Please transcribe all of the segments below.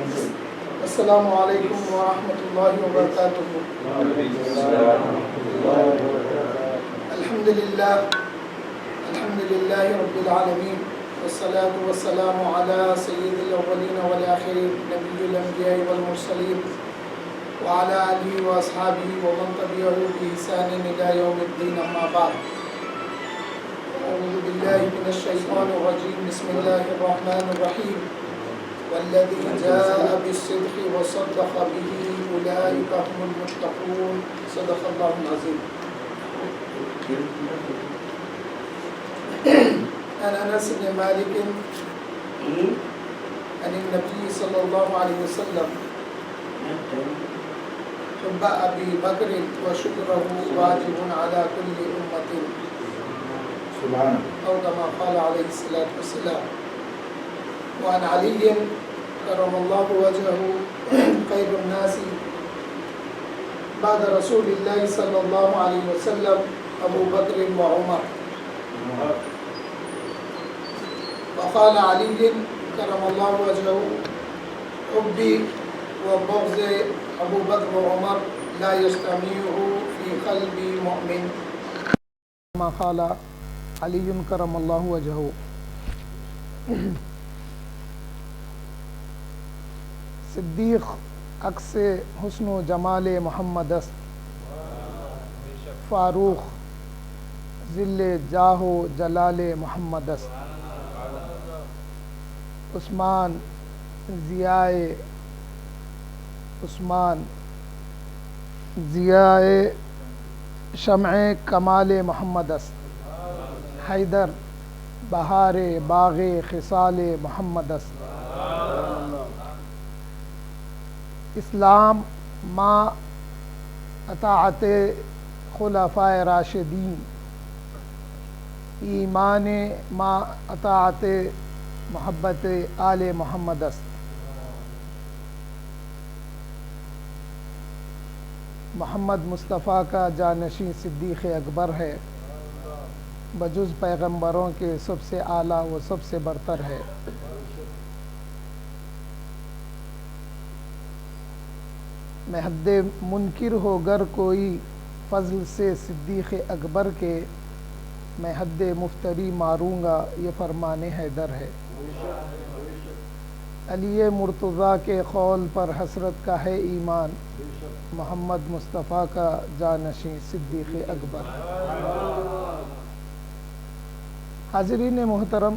السلام علیکم ورحمۃ اللہ وبرکاتہ۔ الحمد للہ رب العالمین، والصلاة والسلام علی سید الاولین والآخرین، نبی الانبیاء والمرسلین، وعلی آلہ واصحابہ ومن تبعہ بإحسان الی یوم الدین، اما بعد۔ اعوذ باللہ من الشیطان الرجیم، بسم اللہ الرحمن الرحیم۔ والذی جاء بالصدق وصدق به اولئک هم المتقون، صدق اللہ العظیم۔ عن انس بن مالک عن النبی صلی اللہ علیہ وسلم حب ابی بکر وشکرہ واجب علی کل امت، او کما قال علیہ الصلاۃ والسلام۔ وعن علی کرم اللہ وجہہ خیر الناس بعد رسول اللہ صلی اللہ علیہ وسلم ابو بکر وعمر، وقال علی کرم اللہ وجہہ حبی وبغض ابو بکر وعمر لا یجتمع فی قلب مؤمن، ما قال علی کرم اللہ وجہہ۔ صدیق عکس حسن و جمال محمد است، فاروق ذل جاہ و جلال محمد است، عثمان ضیائے شمع کمال محمد است، حیدر بہار باغ خصال محمد است، اسلام ما اطاعت خلفائے راشدین، ایمان ما اطاعت محبت آل محمد است، محمد مصطفیٰ کا جانشین صدیق اکبر ہے، بجز پیغمبروں کے سب سے اعلیٰ و سب سے برتر ہے، میں حد منکر ہو گر کوئی فضل سے صدیق اکبر کے، میں حد مفتری ماروں گا یہ فرمان حیدر ہے، علی مرتضیٰ کے قول پر حسرت کا ہے ایمان، محمد مصطفیٰ کا جانشین صدیق اکبر۔ حاضرین محترم،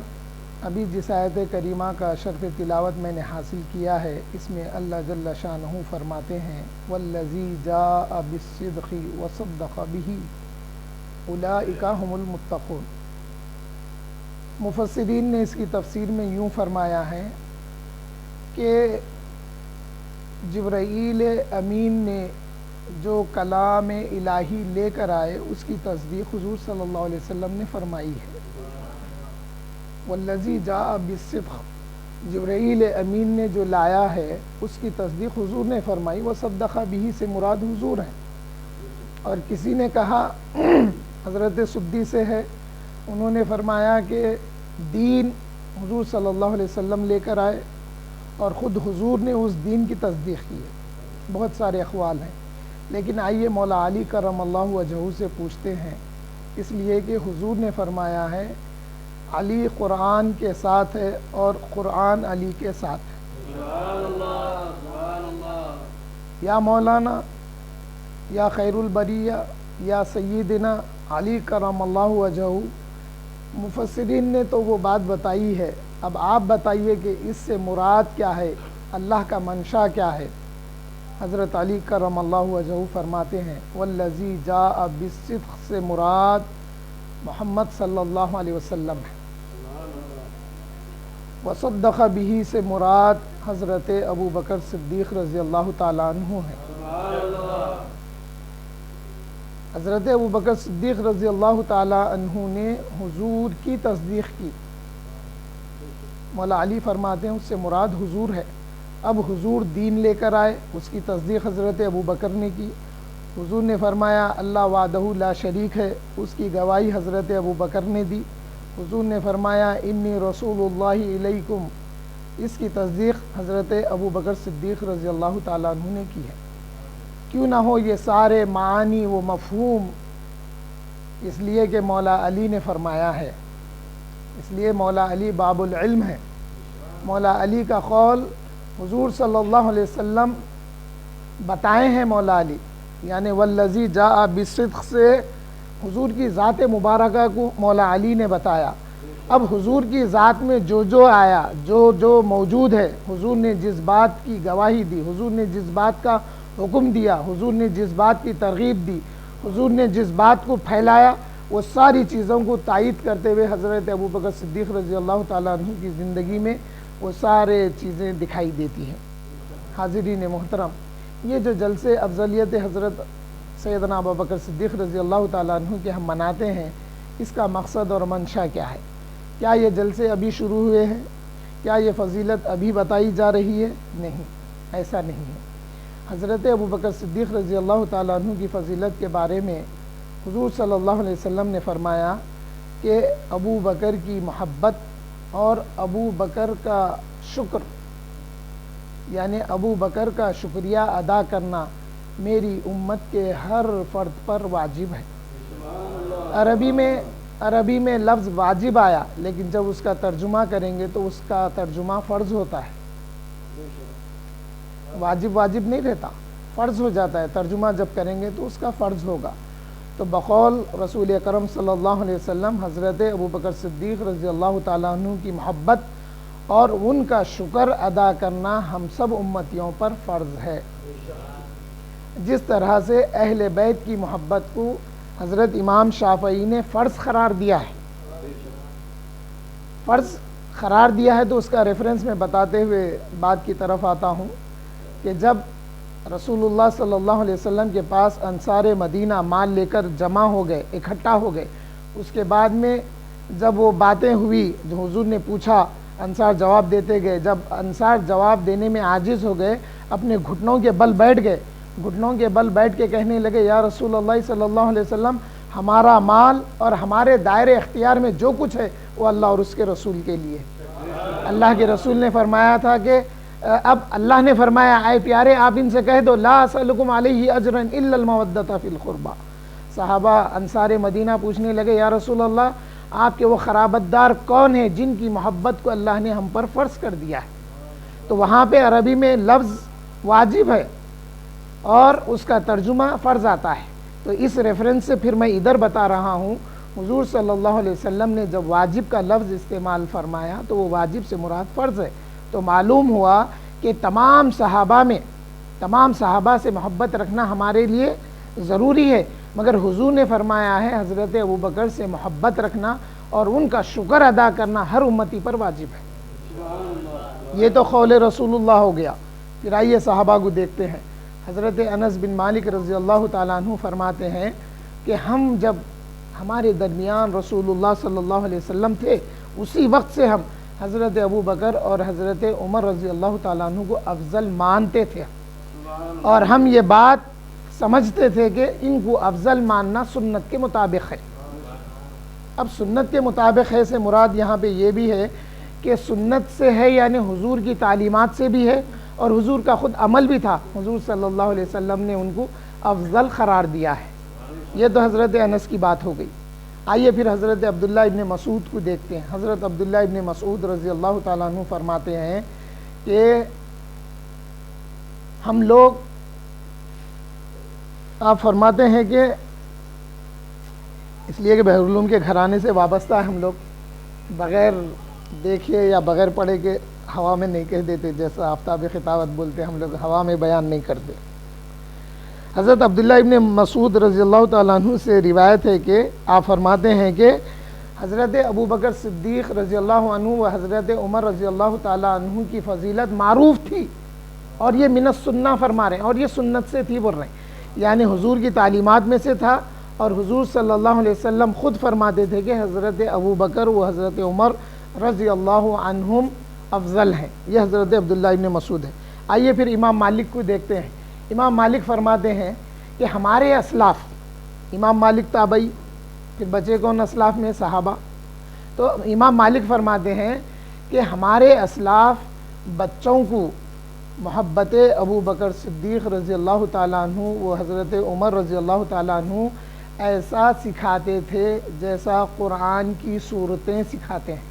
ابھی جس آیت کریمہ کا شرف تلاوت میں نے حاصل کیا ہے، اس میں اللہ جل شانہ فرماتے ہیں والذی جاء بالصدق وصدق به اولئک هم المتقون۔ مفسرین نے اس کی تفسیر میں یوں فرمایا ہے کہ جبرائیل امین نے جو کلام الہی لے کر آئے اس کی تصدیق حضور صلی اللہ علیہ وسلم نے فرمائی ہے۔ والذی جاء بالصدق، جبرائیل امین نے جو لایا ہے اس کی تصدیق حضور نے فرمائی، وصدق به سے مراد حضور ہیں۔ اور کسی نے کہا حضرت سدی سے ہے، انہوں نے فرمایا کہ دین حضور صلی اللہ علیہ وسلم لے کر آئے اور خود حضور نے اس دین کی تصدیق کی ہے۔ بہت سارے اقوال ہیں، لیکن آئیے مولا علی کرم اللہ وجہہ سے پوچھتے ہیں، اس لیے کہ حضور نے فرمایا ہے علی قرآن کے ساتھ ہے اور قرآن علی کے ساتھ ہے۔ یا مولانا، یا خیر البریہ، یا سیدنا علی کرم اللہ وجہہ، مفسرین نے تو وہ بات بتائی ہے، اب آپ بتائیے کہ اس سے مراد کیا ہے، اللہ کا منشا کیا ہے۔ حضرت علی کرم اللہ وجہہ فرماتے ہیں والذی جاء بالصدق سے مراد محمد صلی اللہ علیہ وسلم ہے، وصدق به سے مراد حضرت ابو بکر صدیق رضی اللہ تعالیٰ عنہ ہے۔ حضرت ابو بکر صدیق رضی اللہ تعالیٰ عنہ نے حضور کی تصدیق کی، مولا علی فرماتے ہیں اس سے مراد حضور ہے۔ اب حضور دین لے کر آئے، اس کی تصدیق حضرت ابو بکر نے کی۔ حضور نے فرمایا اللہ وحدہ لا شریک ہے، اس کی گواہی حضرت ابو بکر نے دی۔ حضور نے فرمایا انی رسول اللہ علیکم اس کی تصدیق حضرت ابو بکر صدیق رضی اللہ تعالیٰ عنہ نے کی ہے۔ کیوں نہ ہو یہ سارے معانی و مفہوم، اس لیے کہ مولا علی نے فرمایا ہے، اس لیے مولا علی باب العلم ہے۔ مولا علی کا قول حضور صلی اللہ علیہ وسلم بتائے ہیں، مولا علی یعنی والذی جاء بالصدق سے حضور کی ذات مبارکہ کو مولا علی نے بتایا۔ اب حضور کی ذات میں جو آیا، جو موجود ہے، حضور نے جس بات کی گواہی دی، حضور نے جس بات کا حکم دیا، حضور نے جس بات کی ترغیب دی، حضور نے جس بات کو پھیلایا، وہ ساری چیزوں کو تائید کرتے ہوئے حضرت ابو بکر صدیق رضی اللہ تعالیٰ عنہ کی زندگی میں وہ سارے چیزیں دکھائی دیتی ہیں۔ حاضرین محترم، یہ جو جلسے افضلیت حضرت سیدنا ابو بکر صدیق رضی اللہ تعالیٰ عنہ کے ہم مناتے ہیں، اس کا مقصد اور منشا کیا ہے؟ کیا یہ جلسے ابھی شروع ہوئے ہیں؟ کیا یہ فضیلت ابھی بتائی جا رہی ہے؟ نہیں، ایسا نہیں ہے۔ حضرت ابو بکر صدیق رضی اللہ تعالیٰ عنہ کی فضیلت کے بارے میں حضور صلی اللہ علیہ وسلم نے فرمایا کہ ابو بکر کی محبت اور ابو بکر کا شکر، یعنی ابو بکر کا شکریہ ادا کرنا میری امت کے ہر فرد پر واجب ہے۔ عربی میں لفظ واجب آیا، لیکن جب اس کا ترجمہ کریں گے تو اس کا ترجمہ فرض ہوتا ہے۔ واجب نہیں رہتا، فرض ہو جاتا ہے۔ ترجمہ جب کریں گے تو اس کا فرض ہوگا۔ تو بقول رسول اکرم صلی اللہ علیہ وسلم حضرت ابو بکر صدیق رضی اللہ تعالیٰ عنہ کی محبت اور ان کا شکر ادا کرنا ہم سب امتیوں پر فرض ہے۔ جس طرح سے اہل بیت کی محبت کو حضرت امام شافعی نے فرض قرار دیا ہے، فرض قرار دیا ہے، تو اس کا ریفرنس میں بتاتے ہوئے بات کی طرف آتا ہوں کہ جب رسول اللہ صلی اللہ علیہ وسلم کے پاس انصار مدینہ مال لے کر جمع ہو گئے، اکٹھا ہو گئے، اس کے بعد میں جب وہ باتیں ہوئی، جو حضور نے پوچھا، انصار جواب دیتے گئے، جب انصار جواب دینے میں عاجز ہو گئے، اپنے گھٹنوں کے بل بیٹھ گئے، گھٹنوں کے بل بیٹھ کے کہنے لگے، یا رسول اللہ صلی اللہ علیہ وسلم، ہمارا مال اور ہمارے دائرے اختیار میں جو کچھ ہے وہ اللہ اور اس کے رسول کے لیے۔ اللہ کے رسول نے فرمایا تھا کہ اب اللہ نے فرمایا، اے پیارے آپ ان سے کہہ دو، لا اسألکم علیہ اجرا الا المودۃ فی القربى۔ صحابہ انصار مدینہ پوچھنے لگے، یا رسول اللہ، آپ کے وہ قرابت دار کون ہیں جن کی محبت کو اللہ نے ہم پر فرض کر دیا ہے؟ تو وہاں پہ عربی میں لفظ واجب ہے اور اس کا ترجمہ فرض آتا ہے۔ تو اس ریفرنس سے پھر میں ادھر بتا رہا ہوں، حضور صلی اللہ علیہ وسلم نے جب واجب کا لفظ استعمال فرمایا تو وہ واجب سے مراد فرض ہے۔ تو معلوم ہوا کہ تمام صحابہ سے محبت رکھنا ہمارے لیے ضروری ہے، مگر حضور نے فرمایا ہے حضرت ابو بکر سے محبت رکھنا اور ان کا شکر ادا کرنا ہر امتی پر واجب ہے۔ یہ تو قول رسول اللہ ہو گیا۔ پھر آئیے صحابہ کو دیکھتے ہیں۔ حضرت انس بن مالک رضی اللہ تعالیٰ عنہ فرماتے ہیں کہ ہم جب ہمارے درمیان رسول اللہ صلی اللہ علیہ وسلم تھے، اسی وقت سے ہم حضرت ابو بکر اور حضرت عمر رضی اللہ تعالیٰ عنہ کو افضل مانتے تھے، اور ہم یہ بات سمجھتے تھے کہ ان کو افضل ماننا سنت کے مطابق ہے۔ اب سنت کے مطابق ہے سے مراد یہاں پہ یہ بھی ہے کہ سنت سے ہے، یعنی حضور کی تعلیمات سے بھی ہے، اور حضور کا خود عمل بھی تھا۔ حضور صلی اللہ علیہ وسلم نے ان کو افضل قرار دیا ہے۔ یہ تو حضرت انس کی بات ہو گئی۔ آئیے پھر حضرت عبداللہ ابن مسعود کو دیکھتے ہیں۔ حضرت عبداللہ ابن مسعود رضی اللہ تعالیٰ عنہ فرماتے ہیں کہ ہم لوگ، آپ فرماتے ہیں کہ اس لیے کہ بحر العلوم کے گھرانے سے وابستہ ہم لوگ بغیر دیکھے یا بغیر پڑھے کے ہوا میں نہیں کہہ دیتے، جیسا آفتاب خطابت بولتے، ہم لوگ ہوا میں بیان نہیں کرتے۔ حضرت عبداللہ ابن مسعود رضی اللہ تعالیٰ عنہ سے روایت ہے کہ آپ فرماتے ہیں کہ حضرت ابو بکر صدیق رضی اللہ عنہ و حضرت عمر رضی اللہ تعالیٰ عنہ کی فضیلت معروف تھی، اور یہ من السنہ فرما رہے ہیں، اور یہ سنت سے تھی بول رہے ہیں، یعنی حضور کی تعلیمات میں سے تھا، اور حضور صلی اللہ علیہ وسلم خود فرماتے تھے کہ حضرت ابو بکر و حضرت عمر رضی اللہ عنہم افضل ہیں۔ یہ حضرت عبداللہ ابن مسعود ہے۔ آئیے پھر امام مالک کو دیکھتے ہیں۔ امام مالک فرماتے ہیں کہ ہمارے اسلاف، امام مالک تابعی، پھر بچے کون اسلاف میں؟ صحابہ۔ تو امام مالک فرماتے ہیں کہ ہمارے اسلاف بچوں کو محبت ابو بکر صدیق رضی اللہ تعالیٰ عنہ و حضرت عمر رضی اللہ تعالیٰ عنہ ایسا سکھاتے تھے جیسا قرآن کی صورتیں سکھاتے ہیں۔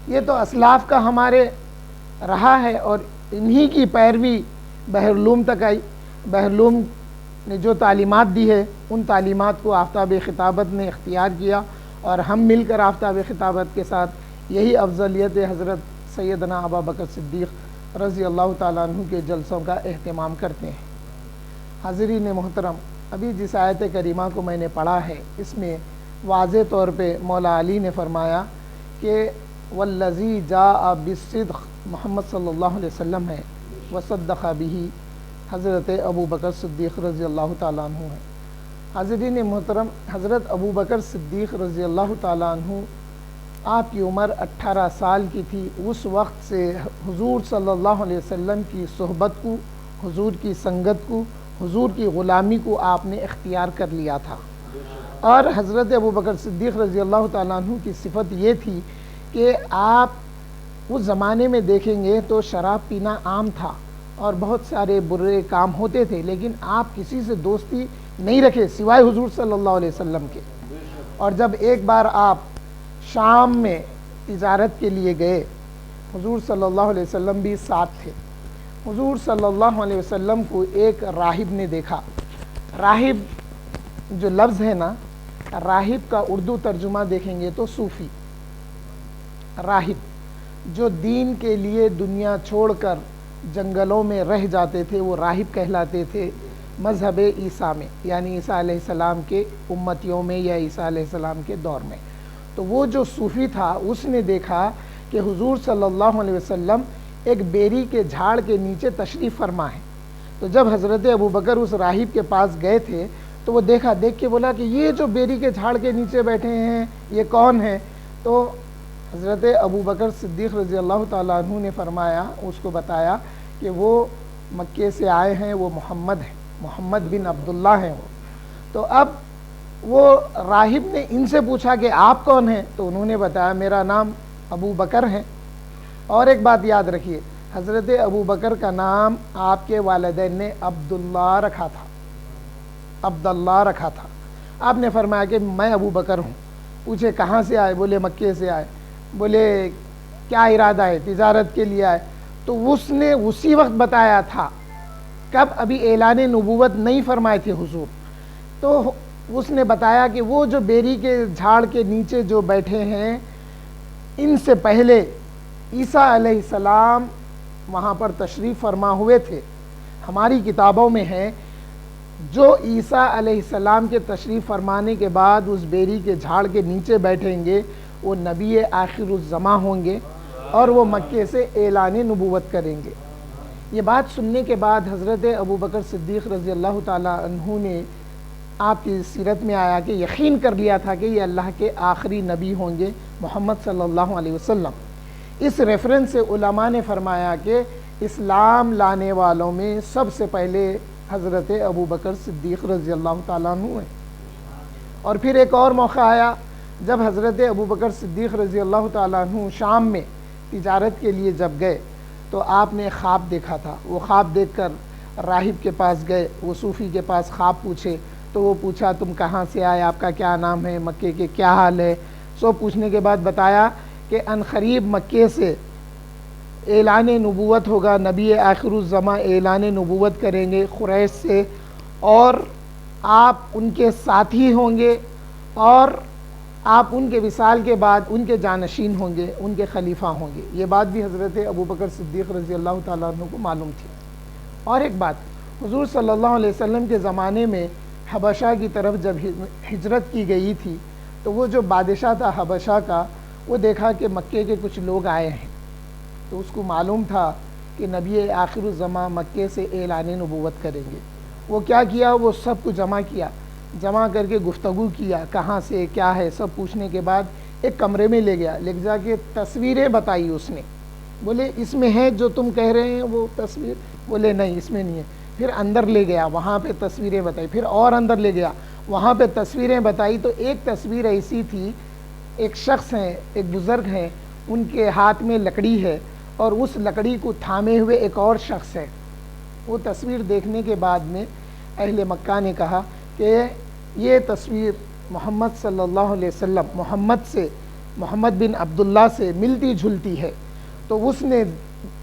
یہ تو اسلاف کا ہمارے رہا ہے اور انہی کی پیروی بحرالعلوم تک آئی۔ بحرالعلوم نے جو تعلیمات دی ہے ان تعلیمات کو آفتاب خطابت نے اختیار کیا، اور ہم مل کر آفتاب خطابت کے ساتھ یہی افضلیت حضرت سیدنا ابا بکر صدیق رضی اللہ تعالیٰ عنہ کے جلسوں کا اہتمام کرتے ہیں۔ حاضرین محترم، ابھی جس آیت کریمہ کو میں نے پڑھا ہے اس میں واضح طور پہ مولا علی نے فرمایا کہ والذی جاء بالصدق محمد صلی اللہ علیہ وسلم ہے، وصدق بہ حضرت ابو بکر صدیق رضی اللہ تعالیٰ عنہ ہے۔ حاضرین محترم، حضرت ابو بکر صدیق رضی اللہ تعالیٰ عنہ آپ کی عمر 18 سال کی تھی۔ اس وقت سے حضور صلی اللہ علیہ وسلم کی صحبت کو، حضور کی سنگت کو، حضور کی غلامی کو آپ نے اختیار کر لیا تھا۔ اور حضرت ابو بکر صدیق رضی اللہ تعالیٰ عنہ کی صفت یہ تھی کہ آپ اس زمانے میں دیکھیں گے تو شراب پینا عام تھا اور بہت سارے برے کام ہوتے تھے، لیکن آپ کسی سے دوستی نہیں رکھے سوائے حضور صلی اللہ علیہ وسلم کے۔ اور جب ایک بار آپ شام میں تجارت کے لیے گئے، حضور صلی اللہ علیہ وسلم بھی ساتھ تھے۔ حضور صلی اللہ علیہ وسلم کو ایک راہب نے دیکھا۔ راہب جو لفظ ہے نا، راہب کا اردو ترجمہ دیکھیں گے تو صوفی۔ راہب جو دین کے لیے دنیا چھوڑ کر جنگلوں میں رہ جاتے تھے وہ راہب کہلاتے تھے مذہب عیسیٰ میں، یعنی عیسیٰ علیہ السلام کے امتیوں میں یا عیسیٰ علیہ السلام کے دور میں۔ تو وہ جو صوفی تھا اس نے دیکھا کہ حضور صلی اللہ علیہ وسلم ایک بیری کے جھاڑ کے نیچے تشریف فرما ہے۔ تو جب حضرت ابو بکر اس راہب کے پاس گئے تھے تو وہ دیکھا، دیکھ کے بولا کہ یہ جو بیری کے جھاڑ کے نیچے بیٹھے ہیں یہ کون ہیں؟ تو حضرت ابو بکر صدیق رضی اللہ تعالیٰ عنہ نے فرمایا، اس کو بتایا کہ وہ مکے سے آئے ہیں، وہ محمد ہیں، محمد بن عبداللہ ہیں وہ۔ تو اب وہ راہب نے ان سے پوچھا کہ آپ کون ہیں؟ تو انہوں نے بتایا میرا نام ابو بکر ہے۔ اور ایک بات یاد رکھیے، حضرت ابو بکر کا نام آپ کے والدین نے عبداللہ رکھا تھا، عبداللہ رکھا تھا۔ آپ نے فرمایا کہ میں ابو بکر ہوں۔ پوچھے کہاں سے آئے؟ بولے مکے سے آئے۔ بولے کیا ارادہ ہے؟ تجارت کے لیے آئے۔ تو اس نے اسی وقت بتایا تھا، کب ابھی اعلان نبوت نہیں فرمائے تھے حضور، تو اس نے بتایا کہ وہ جو بیری کے جھاڑ کے نیچے جو بیٹھے ہیں ان سے پہلے عیسیٰ علیہ السلام وہاں پر تشریف فرما ہوئے تھے۔ ہماری کتابوں میں ہے جو عیسیٰ علیہ السلام کے تشریف فرمانے کے بعد اس بیری کے جھاڑ کے نیچے بیٹھیں گے وہ نبی آخر الزماں ہوں گے اور وہ مکے سے اعلان نبوت کریں گے۔ یہ بات سننے کے بعد حضرت ابو بکر صدیق رضی اللہ تعالیٰ عنہ نے آپ کی سیرت میں آیا کہ یقین کر لیا تھا کہ یہ اللہ کے آخری نبی ہوں گے محمد صلی اللہ علیہ وسلم۔ اس ریفرنس سے علماء نے فرمایا کہ اسلام لانے والوں میں سب سے پہلے حضرت ابو بکر صدیق رضی اللہ تعالیٰ عنہ ہیں۔ اور پھر ایک اور موقع آیا جب حضرت ابو بکر صدیق رضی اللہ تعالیٰ عنہ شام میں تجارت کے لیے جب گئے تو آپ نے خواب دیکھا تھا۔ وہ خواب دیکھ کر راہب کے پاس گئے، وہ صوفی کے پاس خواب پوچھے تو وہ پوچھا تم کہاں سے آئے، آپ کا کیا نام ہے، مکے کے کیا حال ہے، سو پوچھنے کے بعد بتایا کہ عنقریب مکے سے اعلان نبوت ہوگا، نبی آخر الزماں اعلان نبوت کریں گے قریش سے، اور آپ ان کے ساتھی ہوں گے اور آپ ان کے وصال کے بعد ان کے جانشین ہوں گے، ان کے خلیفہ ہوں گے۔ یہ بات بھی حضرت ابو بکر صدیق رضی اللہ تعالیٰ عنہ کو معلوم تھی۔ اور ایک بات، حضور صلی اللہ علیہ وسلم کے زمانے میں حبشہ کی طرف جب ہجرت کی گئی تھی تو وہ جو بادشاہ تھا حبشہ کا، وہ دیکھا کہ مکے کے کچھ لوگ آئے ہیں، تو اس کو معلوم تھا کہ نبی آخر الزماں مکے سے اعلان نبوت کریں گے۔ وہ کیا کیا، وہ سب کو جمع کر کے گفتگو کیا، کہاں سے کیا ہے سب پوچھنے کے بعد ایک کمرے میں لے گیا، لے جا کے تصویریں بتائی اس نے۔ بولے اس میں ہے جو تم کہہ رہے ہیں وہ تصویر؟ بولے نہیں اس میں نہیں ہے۔ پھر اندر لے گیا، وہاں پہ تصویریں بتائی، پھر اور اندر لے گیا، وہاں پہ تصویریں بتائی۔ تو ایک تصویر ایسی تھی، ایک شخص ہیں، ایک بزرگ ہیں، ان کے ہاتھ میں لکڑی ہے اور اس لکڑی کو تھامے ہوئے ایک اور شخص ہے۔ وہ تصویر دیکھنے کے بعد میں اہل مکہ نے کہا کہ یہ تصویر محمد صلی اللہ علیہ وسلم محمد بن عبداللہ سے ملتی جھلتی ہے۔ تو اس نے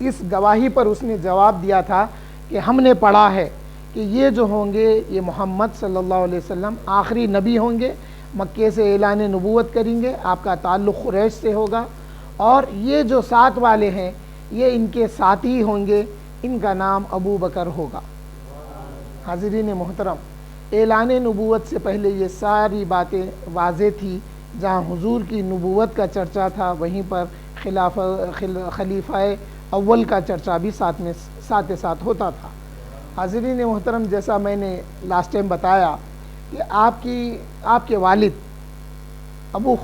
اس گواہی پر اس نے جواب دیا تھا کہ ہم نے پڑھا ہے کہ یہ جو ہوں گے یہ محمد صلی اللہ علیہ وسلم آخری نبی ہوں گے، مکے سے اعلان نبوت کریں گے، آپ کا تعلق قریش سے ہوگا، اور یہ جو ساتھ والے ہیں یہ ان کے ساتھی ہوں گے، ان کا نام ابو بکر ہوگا۔ حاضرین محترم، اعلان نبوت سے پہلے یہ ساری باتیں واضح تھی۔ جہاں حضور کی نبوت کا چرچا تھا وہیں پر خلیفہ اول کا چرچا بھی ساتھ ہوتا تھا۔ حاضرین محترم، جیسا میں نے لاسٹ ٹائم بتایا کہ آپ کے والد ابو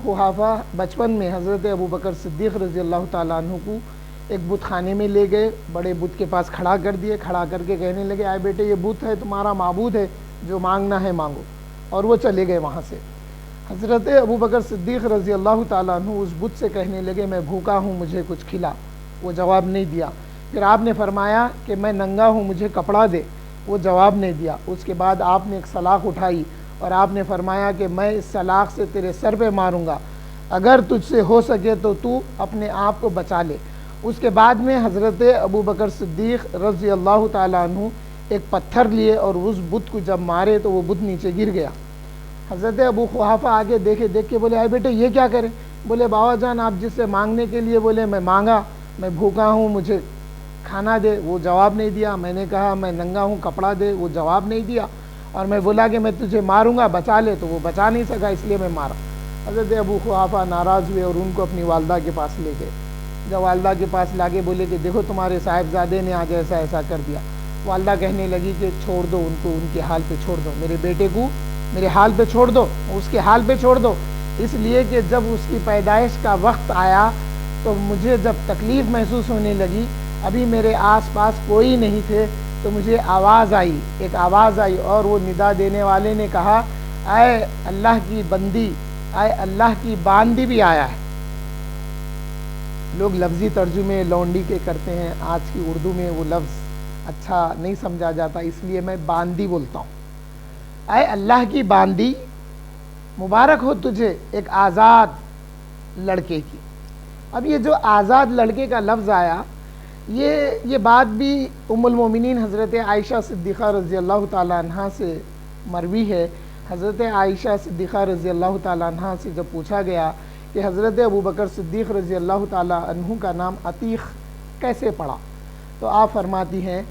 قحافہ بچپن میں حضرت ابو بکر صدیق رضی اللہ تعالیٰ عنہ کو ایک بت خانے میں لے گئے، بڑے بت کے پاس کھڑا کر دیے، کھڑا کر کے کہنے لگے آئے بیٹے یہ بت ہے تمہارا معبود ہے، جو مانگنا ہے مانگو، اور وہ چلے گئے وہاں سے۔ حضرت ابو بکر صدیق رضی اللہ تعالیٰ عنہ اس بت سے کہنے لگے میں بھوکا ہوں مجھے کچھ کھلا، وہ جواب نہیں دیا۔ پھر آپ نے فرمایا کہ میں ننگا ہوں مجھے کپڑا دے، وہ جواب نہیں دیا۔ اس کے بعد آپ نے ایک سلاخ اٹھائی اور آپ نے فرمایا کہ میں اس سلاخ سے تیرے سر پہ ماروں گا، اگر تجھ سے ہو سکے تو اپنے آپ کو بچا لے۔ اس کے بعد میں حضرت ابو بکر صدیق رضی اللہ تعالیٰ عنہ ایک پتھر لیے اور اس بت کو جب مارے تو وہ بت نیچے گر گیا۔ حضرت ابو قحافہ آگے دیکھ کے بولے آئے بیٹے یہ کیا کریں؟ بولے بابا جان آپ جس سے مانگنے کے لیے بولے میں مانگا، میں بھوکا ہوں مجھے کھانا دے، وہ جواب نہیں دیا۔ میں نے کہا میں ننگا ہوں کپڑا دے، وہ جواب نہیں دیا۔ اور میں بولا کہ میں تجھے ماروں گا بچا لے، تو وہ بچا نہیں سکا، اس لیے میں مارا۔ حضرت ابو قحافہ ناراض ہوئے اور ان کو اپنی والدہ کے پاس لے گئے۔ جب والدہ کے پاس لاگے بولے کہ دیکھو تمہارے صاحبزادے نے آج ایسا کر دیا۔ والدہ کہنے لگی کہ چھوڑ دو ان کو، ان کے حال پہ چھوڑ دو، میرے بیٹے کو میرے حال پہ چھوڑ دو، اس کے حال پہ چھوڑ دو، اس لیے کہ جب اس کی پیدائش کا وقت آیا تو مجھے جب تکلیف محسوس ہونے لگی، ابھی میرے آس پاس کوئی نہیں تھے، تو مجھے ایک آواز آئی اور وہ ندا دینے والے نے کہا اے اللہ کی بندی، اے اللہ کی باندی بھی آیا ہے۔ لوگ لفظی ترجمے لونڈی کے کرتے ہیں، آج کی اردو میں وہ لفظ اچھا نہیں سمجھا جاتا، اس لیے میں باندی بولتا ہوں۔ اے اللہ کی باندی، مبارک ہو تجھے ایک آزاد لڑکے کی۔ اب یہ جو آزاد لڑکے کا لفظ آیا، یہ بات بھی ام المومنین حضرت عائشہ صدیقہ رضی اللہ تعالیٰ عنہ سے مروی ہے۔ حضرت عائشہ صدیقہ رضی اللہ تعالیٰ عنہ سے جب پوچھا گیا کہ حضرت ابو بکر صدیق رضی اللہ تعالیٰ عنہ کا نام عتیق کیسے پڑا، تو آپ فرماتی ہیں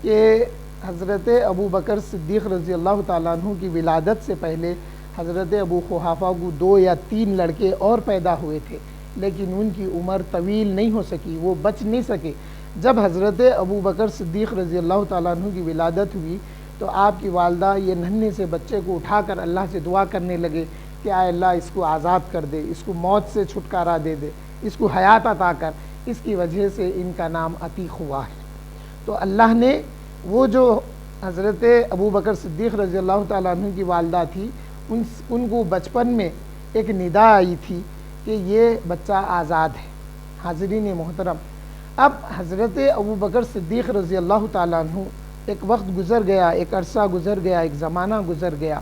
کہ حضرت ابو بکر صدیق رضی اللہ تعالیٰ عنہ کی ولادت سے پہلے حضرت ابو قحافہ کو 2 یا 3 لڑکے اور پیدا ہوئے تھے، لیکن ان کی عمر طویل نہیں ہو سکی، وہ بچ نہیں سکے۔ جب حضرت ابو بکر صدیق رضی اللہ تعالیٰ عنہ کی ولادت ہوئی تو آپ کی والدہ یہ ننھے سے بچے کو اٹھا کر اللہ سے دعا کرنے لگے کہ اے اللہ اس کو آزاد کر دے، اس کو موت سے چھٹکارا دے دے، اس کو حیات عطا کر، اس کی وجہ سے ان کا نام عتیق ہوا ہے۔ تو اللہ نے وہ جو حضرت ابو بکر صدیق رضی اللہ تعالیٰ عنہ کی والدہ تھی، ان کو بچپن میں ایک ندا آئی تھی کہ یہ بچہ آزاد ہے۔ حاضرین محترم، اب حضرت ابو بکر صدیق رضی اللہ تعالیٰ عنہ ایک وقت گزر گیا، ایک عرصہ گزر گیا، ایک زمانہ گزر گیا۔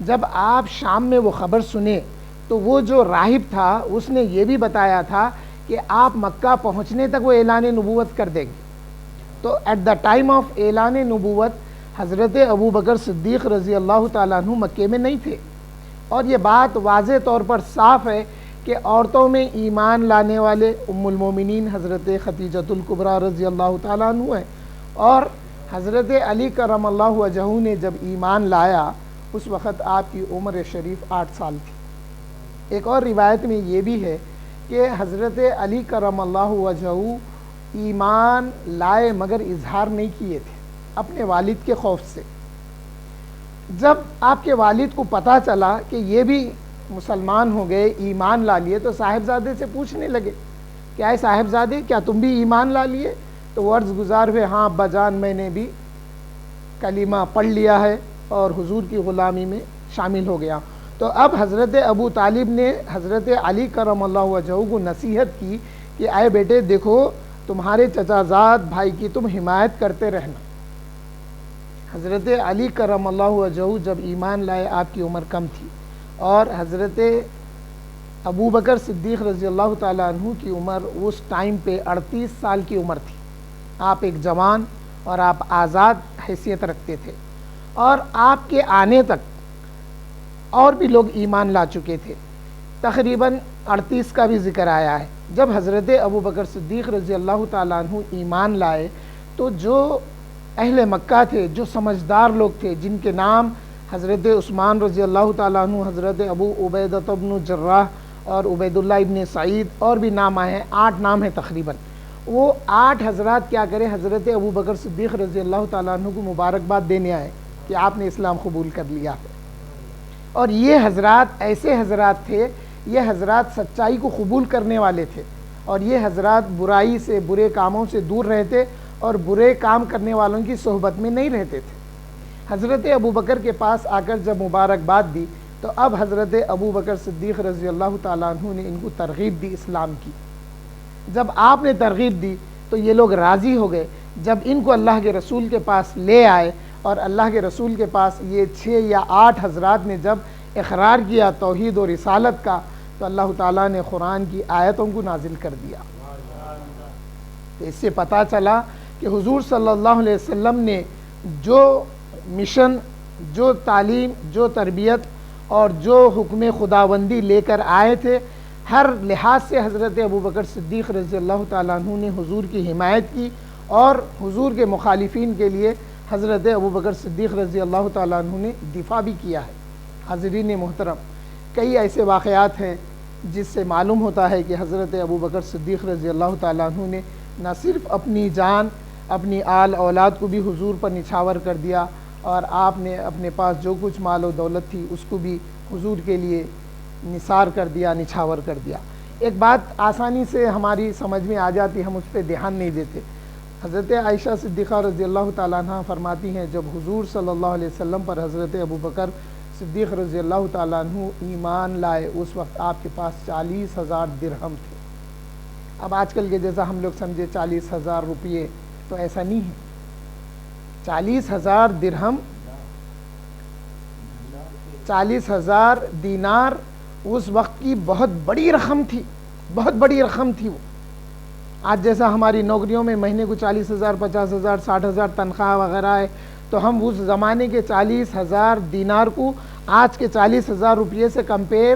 جب آپ شام میں وہ خبر سنے تو وہ جو راہب تھا اس نے یہ بھی بتایا تھا کہ آپ مکہ پہنچنے تک وہ اعلان نبوت کر دیں گے۔ تو ایٹ دا ٹائم آف اعلان نبوت حضرت ابو بکر صدیق رضی اللہ تعالیٰ عنہ مکے میں نہیں تھے، اور یہ بات واضح طور پر صاف ہے کہ عورتوں میں ایمان لانے والے ام المومنین حضرت خدیجۃ الکبریٰ رضی اللہ تعالیٰ عنہ ہیں، اور حضرت علی کرم اللہ وجہہ نے جب ایمان لایا اس وقت آپ کی عمر شریف 8 سال تھی۔ ایک اور روایت میں یہ بھی ہے کہ حضرت علی کرم اللہ وجہہ ایمان لائے مگر اظہار نہیں کیے تھے اپنے والد کے خوف سے۔ جب آپ کے والد کو پتہ چلا کہ یہ بھی مسلمان ہو گئے، ایمان لا لیے، تو صاحبزادے سے پوچھنے لگے کہ اے صاحبزادے کیا تم بھی ایمان لا لیے؟ تو وہ عرض گزار ہوئے ہاں ابا جان میں نے بھی کلمہ پڑھ لیا ہے اور حضور کی غلامی میں شامل ہو گیا۔ تو اب حضرت ابو طالب نے حضرت علی کرم اللہ وجہہ کو نصیحت کی کہ اے بیٹے دیکھو تمہارے چچا زاد بھائی کی تم حمایت کرتے رہنا۔ حضرت علی کرم اللہ وجہہ جب ایمان لائے آپ کی عمر کم تھی، اور حضرت ابو بکر صدیق رضی اللہ تعالیٰ عنہ کی عمر اس ٹائم پہ 38 سال کی عمر تھی۔ آپ ایک جوان اور آپ آزاد حیثیت رکھتے تھے، اور آپ کے آنے تک اور بھی لوگ ایمان لا چکے تھے، تقریباً 38 کا بھی ذکر آیا ہے۔ جب حضرت ابو بکر صدیق رضی اللہ تعالیٰ عنہ ایمان لائے تو جو اہل مکہ تھے، جو سمجھدار لوگ تھے، جن کے نام حضرت عثمان رضی اللہ تعالیٰ عنہ، حضرت ابو عبیدہ بن جراح اور عبید اللہ ابن سعید، اور بھی نام آئے ہیں، 8 نام ہیں تقریباً، وہ 8 حضرات کیا کرے حضرت ابو بکر صدیق رضی اللہ تعالیٰ عنہ کو مبارکباد دینے آئے کہ آپ نے اسلام قبول کر لیا ہے۔ اور یہ حضرات ایسے حضرات تھے، یہ حضرات سچائی کو قبول کرنے والے تھے، اور یہ حضرات برائی سے، برے کاموں سے دور رہتے اور برے کام کرنے والوں کی صحبت میں نہیں رہتے تھے۔ حضرت ابو بکر کے پاس آ کر جب مبارکباد دی تو اب حضرت ابو بکر صدیق رضی اللہ تعالیٰ عنہ نے ان کو ترغیب دی اسلام کی۔ جب آپ نے ترغیب دی تو یہ لوگ راضی ہو گئے۔ جب ان کو اللہ کے رسول کے پاس لے آئے اور اللہ کے رسول کے پاس یہ 6 یا 8 حضرات نے جب اقرار کیا توحید و رسالت کا، تو اللہ تعالیٰ نے قرآن کی آیتوں کو نازل کر دیا۔ تو اس سے پتہ چلا کہ حضور صلی اللہ علیہ وسلم نے جو مشن، جو تعلیم، جو تربیت اور جو حکم خداوندی لے کر آئے تھے، ہر لحاظ سے حضرت ابو بکر صدیق رضی اللہ تعالیٰ عنہ نے حضور کی حمایت کی، اور حضور کے مخالفین کے لیے حضرت ابو بکر صدیق رضی اللہ تعالیٰ عنہ نے دفاع بھی کیا ہے۔ حاضرین محترم، کئی ایسے واقعات ہیں جس سے معلوم ہوتا ہے کہ حضرت ابو بکر صدیق رضی اللہ تعالیٰ عنہ نے نہ صرف اپنی جان، اپنی آل اولاد کو بھی حضور پر نچھاور کر دیا، اور آپ نے اپنے پاس جو کچھ مال و دولت تھی اس کو بھی حضور کے لیے نثار کر دیا، نچھاور کر دیا۔ ایک بات آسانی سے ہماری سمجھ میں آ جاتی، ہم اس پہ دھیان نہیں دیتے۔ حضرت عائشہ صدیقہ رضی اللہ تعالیٰ عنہ فرماتی ہیں جب حضور صلی اللہ علیہ وسلم پر حضرت ابو بکر صدیق رضی اللہ تعالیٰ عنہ ایمان لائے، اس وقت آپ کے پاس 40,000 درہم تھے۔ اب آج کل کے جیسا ہم لوگ سمجھے 40,000 روپیے، تو ایسا نہیں ہے۔ 40,000 درہم، 40,000 دینار اس وقت کی بہت بڑی رقم تھی، بہت بڑی رقم تھی وہ۔ آج جیسا ہماری نوکریوں میں مہینے کو 40,000، 50,000، 60,000 تنخواہ وغیرہ ہے، تو ہم اس زمانے کے 40,000 دینار کو آج کے 40,000 روپیے سے کمپیئر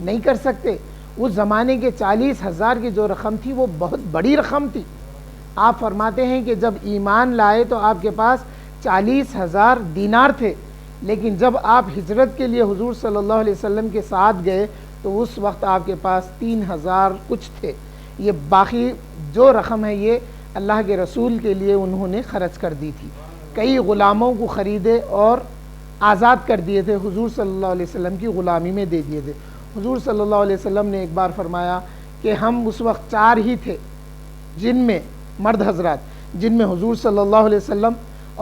نہیں کر سکتے۔ اس زمانے کے 40,000 کی جو رقم تھی وہ بہت بڑی رقم تھی۔ آپ فرماتے ہیں کہ جب ایمان لائے تو آپ کے پاس 40,000 دینار تھے، لیکن جب آپ ہجرت کے لیے حضور صلی اللہ علیہ وسلم کے ساتھ گئے تو اس وقت آپ کے پاس 3,000 کچھ تھے۔ یہ باقی جو رقم ہے یہ اللہ کے رسول کے لیے انہوں نے خرچ کر دی تھی۔ کئی غلاموں کو خریدے اور آزاد کر دیے تھے، حضور صلی اللہ علیہ وسلم کی غلامی میں دے دیے تھے۔ حضور صلی اللہ علیہ وسلم نے ایک بار فرمایا کہ ہم اس وقت 4 ہی تھے، جن میں مرد حضرات، جن میں حضور صلی اللہ علیہ وسلم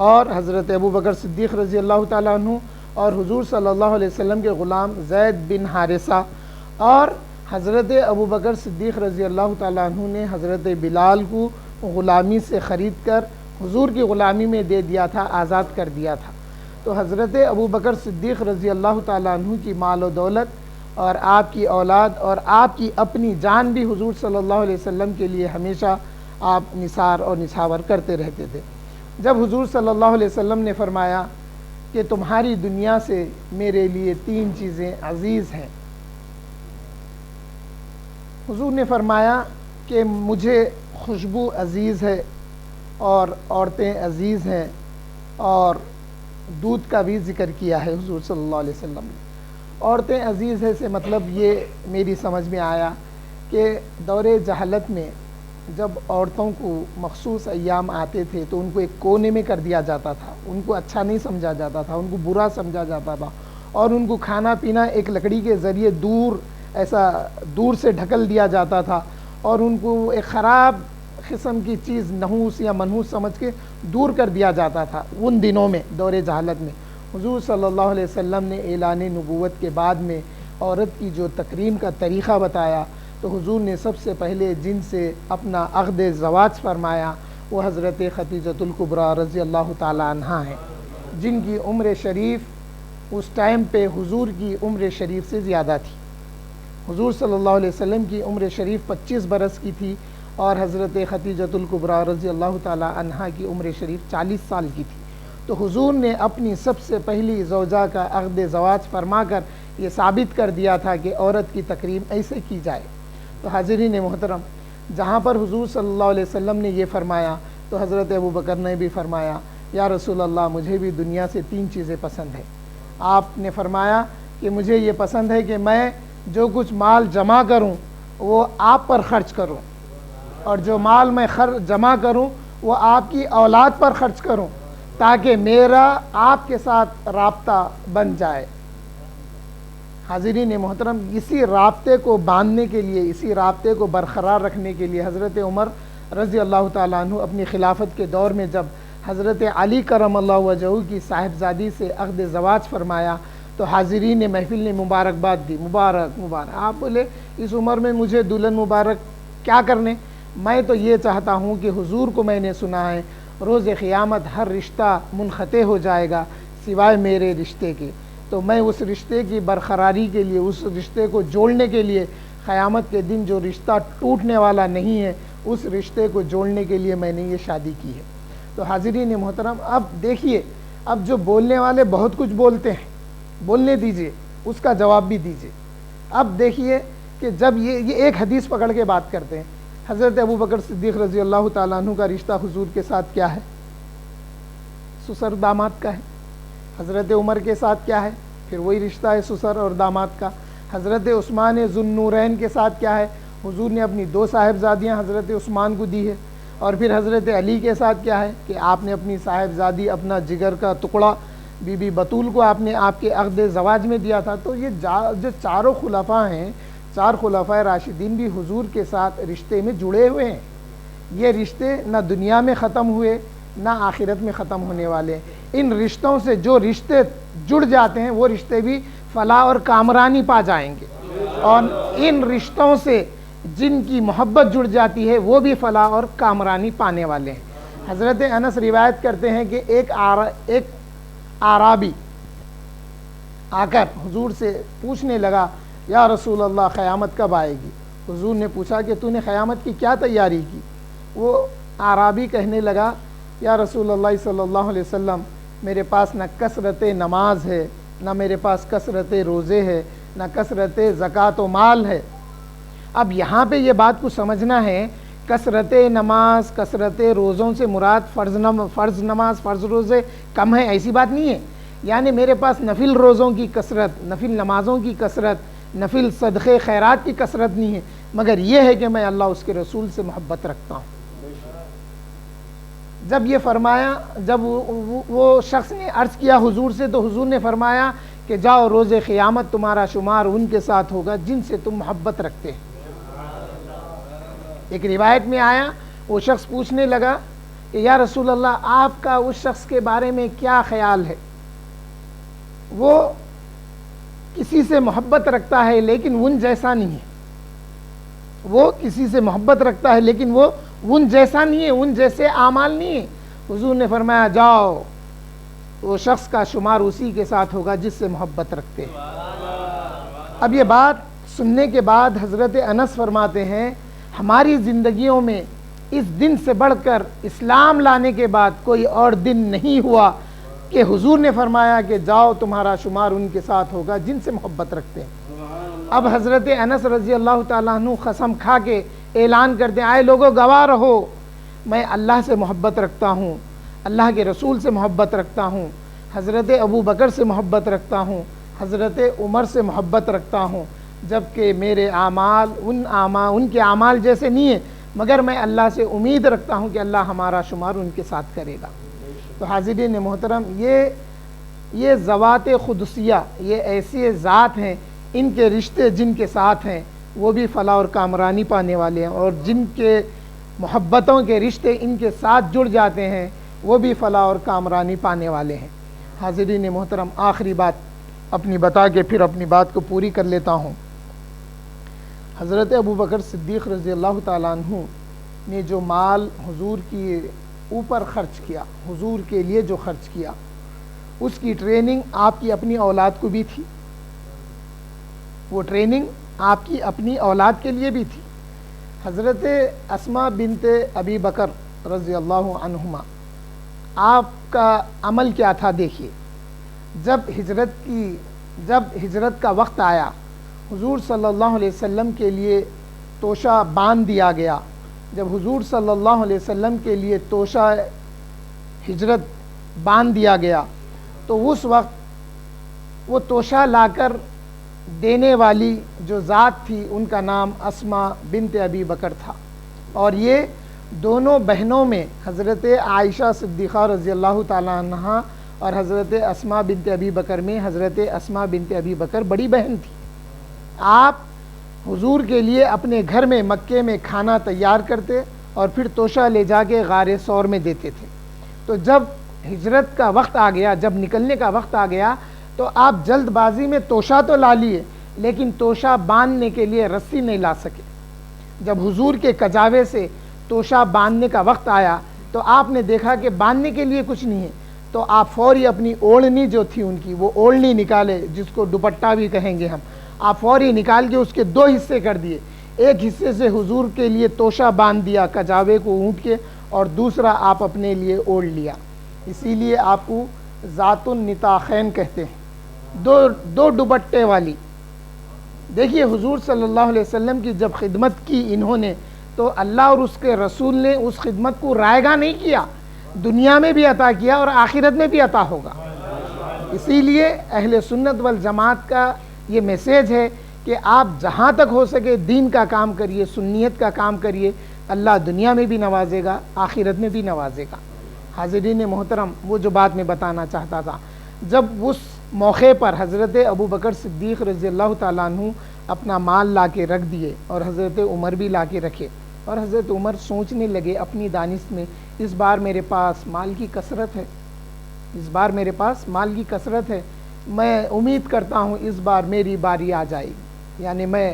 اور حضرت ابو بکر صدیق رضی اللہ تعالیٰ عنہ اور حضور صلی اللہ علیہ وسلم کے غلام زید بن حارثہ، اور حضرت ابو بکر صدیق رضی اللہ تعالیٰ عنہ نے حضرت بلال کو غلامی سے خرید کر حضور کی غلامی میں دے دیا تھا، آزاد کر دیا تھا۔ تو حضرت ابو بکر صدیق رضی اللہ تعالیٰ عنہ کی مال و دولت اور آپ کی اولاد اور آپ کی اپنی جان بھی حضور صلی اللہ علیہ وسلم کے لیے ہمیشہ آپ نثار اور نچھاور کرتے رہتے تھے۔ جب حضور صلی اللہ علیہ وسلم نے فرمایا کہ تمہاری دنیا سے میرے لیے 3 چیزیں عزیز ہیں، حضور نے فرمایا کہ مجھے خوشبو عزیز ہے، اور عورتیں عزیز ہیں، اور دودھ کا بھی ذکر کیا ہے حضور صلی اللہ علیہ وسلم نے۔ عورتیں عزیز ہے سے مطلب یہ میری سمجھ میں آیا کہ دور جہالت میں جب عورتوں کو مخصوص ایام آتے تھے تو ان کو ایک کونے میں کر دیا جاتا تھا، ان کو اچھا نہیں سمجھا جاتا تھا، ان کو برا سمجھا جاتا تھا، اور ان کو کھانا پینا ایک لکڑی کے ذریعے دور سے ڈھکل دیا جاتا تھا، اور ان کو ایک خراب قسم کی چیز نحوس یا منحوس سمجھ کے دور کر دیا جاتا تھا۔ ان دنوں میں دور جہالت میں حضور صلی اللہ علیہ وسلم نے اعلان نبوت کے بعد میں عورت کی جو تکریم کا طریقہ بتایا تو حضور نے سب سے پہلے جن سے اپنا عقد زواج فرمایا وہ حضرت خدیجۃ الکبریٰ رضی اللہ تعالی عنہا ہیں، جن کی عمر شریف اس ٹائم پہ حضور کی عمر شریف سے زیادہ تھی۔ حضور صلی اللہ علیہ وسلم کی عمر شریف 25 برس کی تھی اور حضرت خدیجۃ الکبریٰ رضی اللہ تعالی عنہا کی عمر شریف 40 سال کی تھی۔ تو حضور نے اپنی سب سے پہلی زوجہ کا عقد زواج فرما کر یہ ثابت کر دیا تھا کہ عورت کی تکریم ایسے کی جائے۔ تو حاضرین محترم، جہاں پر حضور صلی اللہ علیہ وسلم نے یہ فرمایا تو حضرت ابوبکر نے بھی فرمایا یا رسول اللہ مجھے بھی دنیا سے 3 چیزیں پسند ہیں۔ آپ نے فرمایا کہ مجھے یہ پسند ہے کہ میں جو کچھ مال جمع کروں وہ آپ پر خرچ کروں، اور جو مال میں جمع کروں وہ آپ کی اولاد پر خرچ کروں تاکہ میرا آپ کے ساتھ رابطہ بن جائے۔ حاضرین محترم، اسی رابطے کو باندھنے کے لیے، اسی رابطے کو برقرار رکھنے کے لیے حضرت عمر رضی اللہ تعالیٰ عنہ اپنی خلافت کے دور میں جب حضرت علی کرم اللہ وجہہ کی صاحبزادی سے عقد زواج فرمایا تو حاضرین نے محفل نے مبارکباد دی، مبارک مبارک۔ آپ بولے اس عمر میں مجھے دلہن مبارک کیا کرنے؟ میں تو یہ چاہتا ہوں کہ حضور کو میں نے سنا ہے روز قیامت ہر رشتہ منقطع ہو جائے گا سوائے میرے رشتے کے، تو میں اس رشتے کی برقراری کے لیے، اس رشتے کو جوڑنے کے لیے، قیامت کے دن جو رشتہ ٹوٹنے والا نہیں ہے اس رشتے کو جوڑنے کے لیے میں نے یہ شادی کی ہے۔ تو حاضرین محترم، اب دیکھیے، اب جو بولنے والے بہت کچھ بولتے ہیں، بولنے دیجئے، اس کا جواب بھی دیجئے۔ اب دیکھیے کہ جب یہ ایک حدیث پکڑ کے بات کرتے ہیں، حضرت ابوبکر صدیق رضی اللہ تعالیٰ عنہ کا رشتہ حضور کے ساتھ کیا ہے؟ سسر داماد کا ہے۔ حضرت عمر کے ساتھ کیا ہے؟ پھر وہی رشتہ ہے سسر اور داماد کا۔ حضرت عثمان ذو النورین کے ساتھ کیا ہے؟ حضور نے اپنی 2 صاحبزادیاں حضرت عثمان کو دی ہے۔ اور پھر حضرت علی کے ساتھ کیا ہے کہ آپ نے اپنی صاحبزادی، اپنا جگر کا ٹکڑا بی بی بطول کو آپ نے آپ کے عقد زواج میں دیا تھا۔ تو یہ جو چاروں خلفاء ہیں، 4 خلفاء راشدین بھی حضور کے ساتھ رشتے میں جڑے ہوئے ہیں۔ یہ رشتے نہ دنیا میں ختم ہوئے نہ آخرت میں ختم ہونے والے۔ ان رشتوں سے جو رشتے جڑ جاتے ہیں وہ رشتے بھی فلاح اور کامرانی پا جائیں گے، اور ان رشتوں سے جن کی محبت جڑ جاتی ہے وہ بھی فلاح اور کامرانی پانے والے ہیں۔ حضرت انس روایت کرتے ہیں کہ ایک اعرابی آ کر حضور سے پوچھنے لگا یا رسول اللہ قیامت کب آئے گی؟ حضور نے پوچھا کہ تو نے قیامت کی کیا تیاری کی؟ وہ اعرابی کہنے لگا یا رسول اللہ صلی اللہ علیہ وسلم میرے پاس نہ کثرت نماز ہے، نہ میرے پاس کثرت روزے ہے، نہ کثرت زکوٰۃ و مال ہے۔ اب یہاں پہ یہ بات کو سمجھنا ہے، کثرت نماز، کثرت روزوں سے مراد فرض نماز، فرض روزے کم ہے، ایسی بات نہیں ہے۔ یعنی میرے پاس نفل روزوں کی کثرت، نفل نمازوں کی کثرت، نفل صدقے خیرات کی کثرت نہیں ہے، مگر یہ ہے کہ میں اللہ اس کے رسول سے محبت رکھتا ہوں۔ جب یہ فرمایا، جب وہ شخص نے عرض کیا حضور سے، تو حضور نے فرمایا کہ جاؤ روز قیامت تمہارا شمار ان کے ساتھ ہوگا جن سے تم محبت رکھتے ہیں۔ ایک روایت میں آیا، وہ شخص پوچھنے لگا کہ یا رسول اللہ آپ کا اس شخص کے بارے میں کیا خیال ہے؟ وہ کسی سے محبت رکھتا ہے لیکن ان جیسا نہیں ہے، وہ کسی سے محبت رکھتا ہے لیکن وہ ان جیسا نہیں ہے، ان جیسے اعمال نہیں ہے۔ حضور نے فرمایا جاؤ وہ شخص کا شمار اسی کے ساتھ ہوگا جس سے محبت رکھتے ہیں۔ اب یہ بات سننے کے بعد حضرت انس فرماتے ہیں ہماری زندگیوں میں اس دن سے بڑھ کر اسلام لانے کے بعد کوئی اور دن نہیں ہوا کہ حضور نے فرمایا کہ جاؤ تمہارا شمار ان کے ساتھ ہوگا جن سے محبت رکھتے ہیں۔ اب حضرت انس رضی اللہ تعالیٰ عنہ قسم کھا کے اعلان کرتے ہیں آئے لوگوں گواہ رہو، میں اللہ سے محبت رکھتا ہوں، اللہ کے رسول سے محبت رکھتا ہوں، حضرت ابوبکر سے محبت رکھتا ہوں، حضرت عمر سے محبت رکھتا ہوں، جبکہ میرے اعمال ان کے اعمال جیسے نہیں ہیں، مگر میں اللہ سے امید رکھتا ہوں کہ اللہ ہمارا شمار ان کے ساتھ کرے گا۔ تو حاضرین محترم، یہ ذوات قدسیہ، یہ ایسی ذات ہیں، ان کے رشتے جن کے ساتھ ہیں وہ بھی فلاح اور کامرانی پانے والے ہیں، اور جن کے محبتوں کے رشتے ان کے ساتھ جڑ جاتے ہیں وہ بھی فلاح اور کامرانی پانے والے ہیں۔ حاضرین محترم، آخری بات اپنی بتا کے پھر اپنی بات کو پوری کر لیتا ہوں۔ حضرت ابوبکر صدیق رضی اللہ تعالیٰ عنہ نے جو مال حضور کی اوپر خرچ کیا، حضور کے لیے جو خرچ کیا، اس کی ٹریننگ آپ کی اپنی اولاد کو بھی تھی، وہ ٹریننگ آپ کی اپنی اولاد کے لیے بھی تھی۔ حضرت اسماء بنت ابی بکر رضی اللہ عنہما، آپ کا عمل کیا تھا دیکھیے، جب ہجرت کا وقت آیا، حضور صلی اللہ علیہ وسلم کے لیے توشہ باندھ دیا گیا۔ جب حضور صلی اللہ علیہ وسلم کے لیے توشہ ہجرت باندھ دیا گیا تو اس وقت وہ توشہ لا کر دینے والی جو ذات تھی ان کا نام اسماء بنت ابی بکر تھا، اور یہ دونوں بہنوں میں حضرت عائشہ صدیقہ رضی اللہ تعالیٰ عنہا اور حضرت اسماء بنت ابی بکر میں حضرت اسماء بنت ابی بکر بڑی بہن تھی۔ آپ حضور کے لیے اپنے گھر میں مکے میں کھانا تیار کرتے اور پھر توشہ لے جا کے غار ثور میں دیتے تھے۔ تو جب ہجرت کا وقت آ گیا، جب نکلنے کا وقت آ گیا تو آپ جلد بازی میں توشہ تو لا لیے، لیکن توشہ باندھنے کے لیے رسی نہیں لا سکے۔ جب حضور کے کجاوے سے توشہ باندھنے کا وقت آیا تو آپ نے دیکھا کہ باندھنے کے لیے کچھ نہیں ہے، تو آپ فوری اپنی اوڑھنی جو تھی ان کی، وہ اوڑھنی نکالے، جس کو دوپٹہ بھی کہیں گے ہم، آپ فوری نکال کے اس کے دو حصے کر دیے۔ ایک حصے سے حضور کے لیے توشہ باندھ دیا کجاوے کو اونٹ کے، اور دوسرا آپ اپنے لیے اوڑھ لیا۔ اسی لیے آپ کو ذات النطاقین کہتے ہیں، دو دوپٹے والی۔ دیکھیے حضور صلی اللہ علیہ وسلم کی جب خدمت کی انہوں نے، تو اللہ اور اس کے رسول نے اس خدمت کو رائگاں نہیں کیا، دنیا میں بھی عطا کیا اور آخرت میں بھی عطا ہوگا۔ اسی لیے اہل سنت والجماعت کا یہ میسیج ہے کہ آپ جہاں تک ہو سکے دین کا کام کریے، سنیت کا کام کریے، اللہ دنیا میں بھی نوازے گا، آخرت میں بھی نوازے گا۔ حاضرین محترم، وہ جو بات میں بتانا چاہتا تھا، جب اس موقع پر حضرت ابوبکر صدیق رضی اللہ تعالیٰ عنہ اپنا مال لا کے رکھ دیے اور حضرت عمر بھی لا کے رکھے، اور حضرت عمر سوچنے لگے اپنی دانست میں، اس بار میرے پاس مال کی کثرت ہے، اس بار میرے پاس مال کی کثرت ہے، میں امید کرتا ہوں اس بار میری باری آ جائے گی، یعنی میں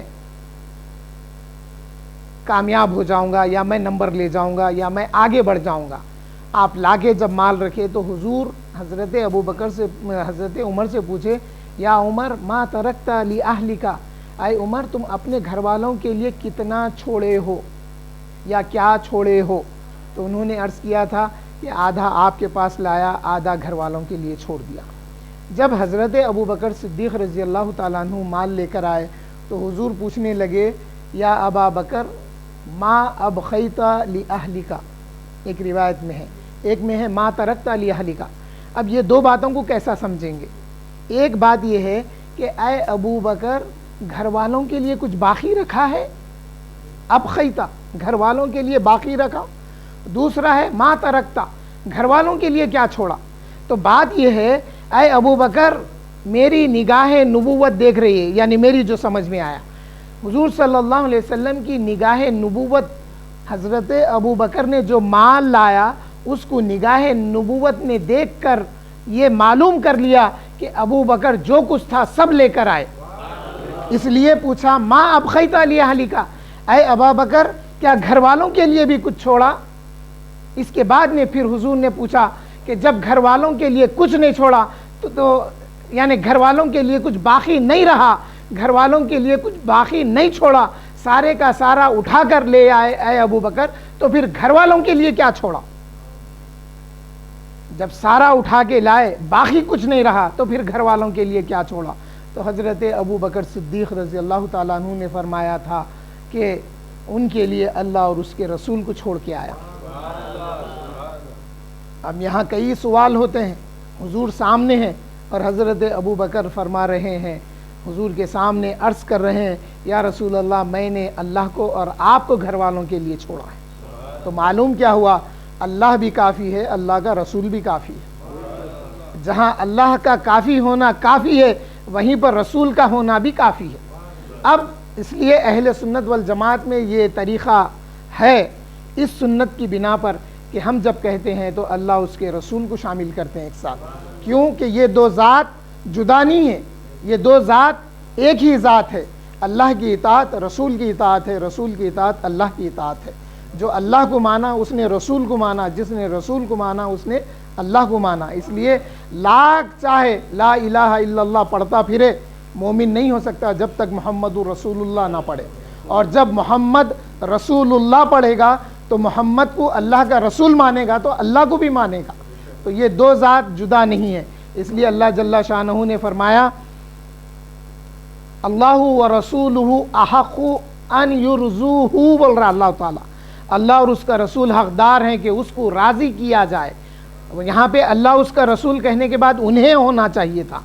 کامیاب ہو جاؤں گا، یا میں نمبر لے جاؤں گا، یا میں آگے بڑھ جاؤں گا۔ آپ لا کے جب مال رکھے تو حضور حضرت عمر سے پوچھے، یا عمر ما ترکت لأہلک، اے عمر تم اپنے گھر والوں کے لیے کتنا چھوڑے ہو یا کیا چھوڑے ہو؟ تو انہوں نے عرض کیا تھا کہ آدھا آپ کے پاس لایا، آدھا گھر والوں کے لیے چھوڑ دیا۔ جب حضرت ابوبکر صدیق رضی اللہ تعالیٰ عنہ مال لے کر آئے تو حضور پوچھنے لگے، یا ابا بکر ما ابقیت لأہلک، ایک روایت میں ہے، ایک میں ہے ما ترکت لأہلک۔ اب یہ دو باتوں کو کیسا سمجھیں گے؟ ایک بات یہ ہے کہ اے ابو بکر گھر والوں کے لیے کچھ باقی رکھا ہے، ابقیت گھر والوں کے لیے باقی رکھا، دوسرا ہے ما ترکتا گھر والوں کے لیے کیا چھوڑا۔ تو بات یہ ہے اے ابو بکر میری نگاہ نبوت دیکھ رہی ہے، یعنی میری جو سمجھ میں آیا، حضور صلی اللہ علیہ وسلم کی نگاہ نبوت، حضرت ابو بکر نے جو مال لایا اس کو نگاہ نبوت نے دیکھ کر یہ معلوم کر لیا کہ ابو بکر جو کچھ تھا سب لے کر آئے، اس لیے پوچھا ما ابقیت لأہلک، اے ابا بکر کیا گھر والوں کے لیے بھی کچھ چھوڑا؟ اس کے بعد میں پھر حضور نے پوچھا کہ جب گھر والوں کے لیے کچھ نہیں چھوڑا تو یعنی گھر والوں کے لیے کچھ باقی نہیں رہا، گھر والوں کے لیے کچھ باقی نہیں چھوڑا، سارے کا سارا اٹھا کر لے آئے اے ابو بکر، تو پھر گھر والوں کے لیے کیا چھوڑا؟ جب سارا اٹھا کے لائے باقی کچھ نہیں رہا تو پھر گھر والوں کے لیے کیا چھوڑا؟ تو حضرت ابو بکر صدیق رضی اللہ تعالیٰ عنہ نے فرمایا تھا کہ ان کے لیے اللہ اور اس کے رسول کو چھوڑ کے آیا۔ اب یہاں کئی سوال ہوتے ہیں، حضور سامنے ہیں اور حضرت ابو بکر فرما رہے ہیں، حضور کے سامنے عرض کر رہے ہیں، یا رسول اللہ میں نے اللہ کو اور آپ کو گھر والوں کے لیے چھوڑا ہے۔ تو معلوم کیا ہوا؟ اللہ بھی کافی ہے، اللہ کا رسول بھی کافی ہے۔ جہاں اللہ کا کافی ہونا کافی ہے وہیں پر رسول کا ہونا بھی کافی ہے۔ اب اس لیے اہل سنت والجماعت میں یہ طریقہ ہے اس سنت کی بنا پر کہ ہم جب کہتے ہیں تو اللہ اس کے رسول کو شامل کرتے ہیں ایک ساتھ۔ کیوں کہ یہ دو ذات جدا نہیں ہے، یہ دو ذات ایک ہی ذات ہے۔ اللہ کی اطاعت رسول کی اطاعت ہے، رسول کی اطاعت اللہ کی اطاعت ہے۔ جو اللہ کو مانا اس نے رسول کو مانا، جس نے رسول کو مانا اس نے اللہ کو مانا۔ اس لیے لاکھ چاہے لا الہ الا اللہ پڑھتا پھرے، مومن نہیں ہو سکتا جب تک محمد رسول اللہ نہ پڑھے، اور جب محمد رسول اللہ پڑھے گا تو محمد کو اللہ کا رسول مانے گا تو اللہ کو بھی مانے گا۔ تو یہ دو ذات جدا نہیں ہے۔ اس لیے اللہ جل شانہ نے فرمایا اللہ و رسولہ احق ان یرضوہ، بول رہا اللہ تعالیٰ، اللہ اور اس کا رسول حقدار ہیں کہ اس کو راضی کیا جائے۔ یہاں پہ اللہ اس کا رسول کہنے کے بعد انہیں ہونا چاہیے تھا،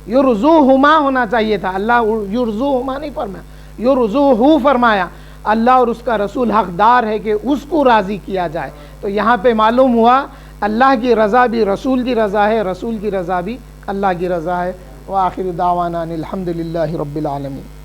یرضوہما ہونا چاہیے تھا، اللہ یرضوہما نہیں فرمایا، یرضوہ فرمایا۔ اللہ اور اس کا رسول حقدار ہے کہ اس کو راضی کیا جائے۔ تو یہاں پہ معلوم ہوا اللہ کی رضا بھی رسول کی رضا ہے، رسول کی رضا بھی اللہ کی رضا ہے۔ وآخر دعوانا ان الحمد للہ رب العالمین۔